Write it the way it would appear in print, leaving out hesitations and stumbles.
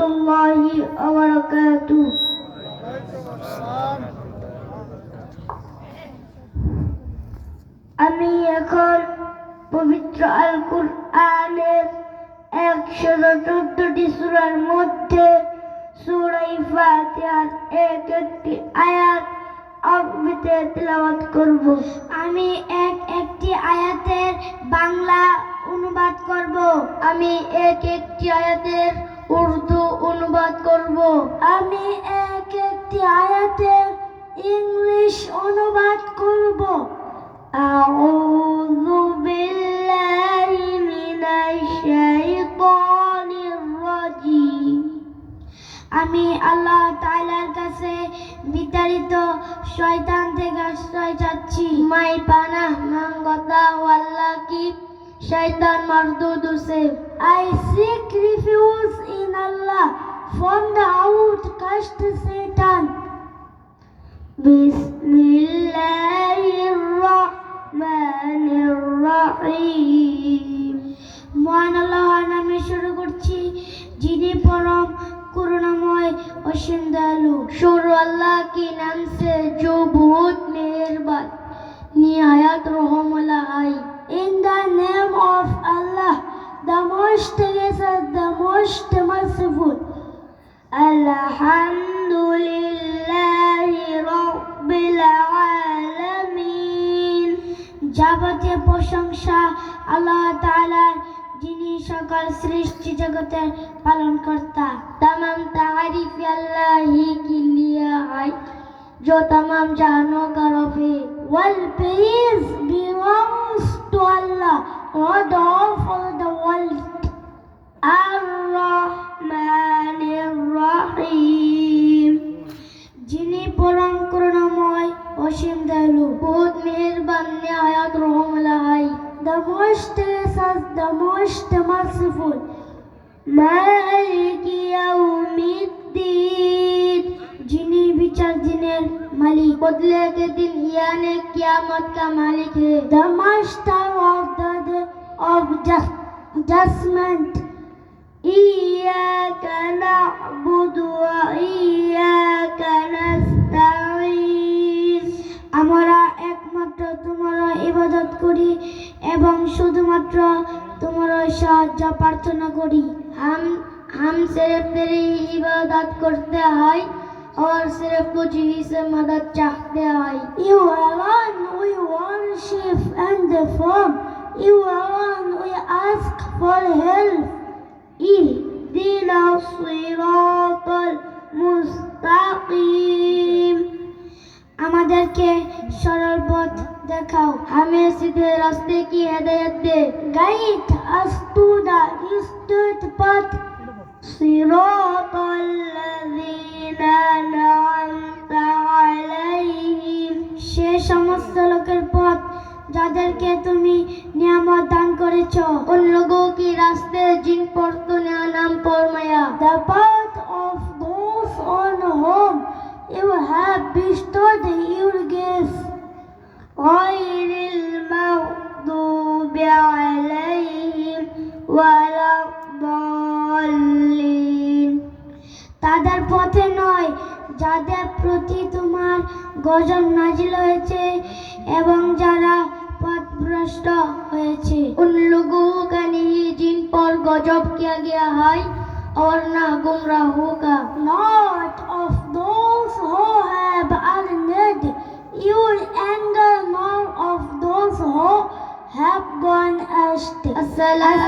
রহমতুল্লাহি ওয়া বারাকাতুহু। আমি এখন পবিত্র আল কুরআনের 114টি সূরার মধ্যে সূরা ফাতিহার একটি আয়াত আরবিতে তেলাওয়াত করব। আমি একটি আয়াতের বাংলা অনুবাদ করব। আমি একটি আয়াতের উর্দু অনুবাদ করব। আমি একটি আয়াতের ইংলিশ অনুবাদ করব। আউযু বিল্লাহি মিনাশ শাইতানির রাজীম। আমি আল্লাহ তাআলার কাছে বিতাড়িত শয়তান থেকে আশ্রয় চাচ্ছি। মাই পানাহ মাঙ্গতা আল্লাহ কি শয়তান মারদুদ সে। I seek refuge in Allah from the outcast Satan. বিসমিল্লাহির রহমানির রহিম। মহান আল্লাহর নামে শুরু করছি, যিনি পরম করুণাময় অসীম দয়ালু। शुरू अल्लाह के नाम से जो बहुत मेहरबान निहायत रहम वाला है। In the name of Allah, the most gracious, the most merciful. Alhamdulillahi Rabbil Alamin. যাবতীয় প্রশংসা আল্লাহ তাআলার, যিনি সকল সৃষ্টি জগতের পালনকর্তা। तमाम तारीफ अल्लाह ही के लिए है जो तमाम जहानों का रब है। All praise belongs to Allah, Lord of all the world. Ar-Rahmanir Rahim, যিনি পরম করুণাময় অসীম দয়ালু, বহুত মেহেরবান নিহায়াত রহমওয়ালা है। The most gracious, the most merciful. মালিক ইয়াউমিদ্দিন, যিনি বিচার দিনের মালিক, বদলে के दिन यानी कियामत का मालिक है। The master of the day of judgment. इय्याका नअबुदु वा इय्याका नस्ताईन। আমরা একমাত্র তোমার ইবাদত করি এবং শুধুমাত্র তোমার সাহায্য প্রার্থনা করি। हम सिर्फ तेरी इबादत करते हैं और सिर्फ तुझ ही से मदद चाहते हैं। You alone we worship and from you alone we ask for help. اهدنا الصراط المستقيم, আমাদেরকে সরল পথ দেখাও। हमें सीधे रास्ते की हिदायत दे। Guide us to the straight path. صراط الذين أنعمت عليهم, সে সমস্ত লোকের পথ যাদেরকে তুমি নিয়ামত দান করেছো। उन लोगों की रास्ते जिन पर तूने नाम फरमाया। The path of those on whom you have bestowed your grace. غير المغضوب عليهم ولا الضالين, তাদের পথে নয় যাদের প্রতি তোমার গজব নাজিল হয়েছে এবং যারা পথভ্রষ্ট হয়েছে। उन लोगों का नहीं जिन पर गजब किया गया है और ना गुमराह होगा। Not of those who have earned your anger, nor of those who have gone astray. Assalamu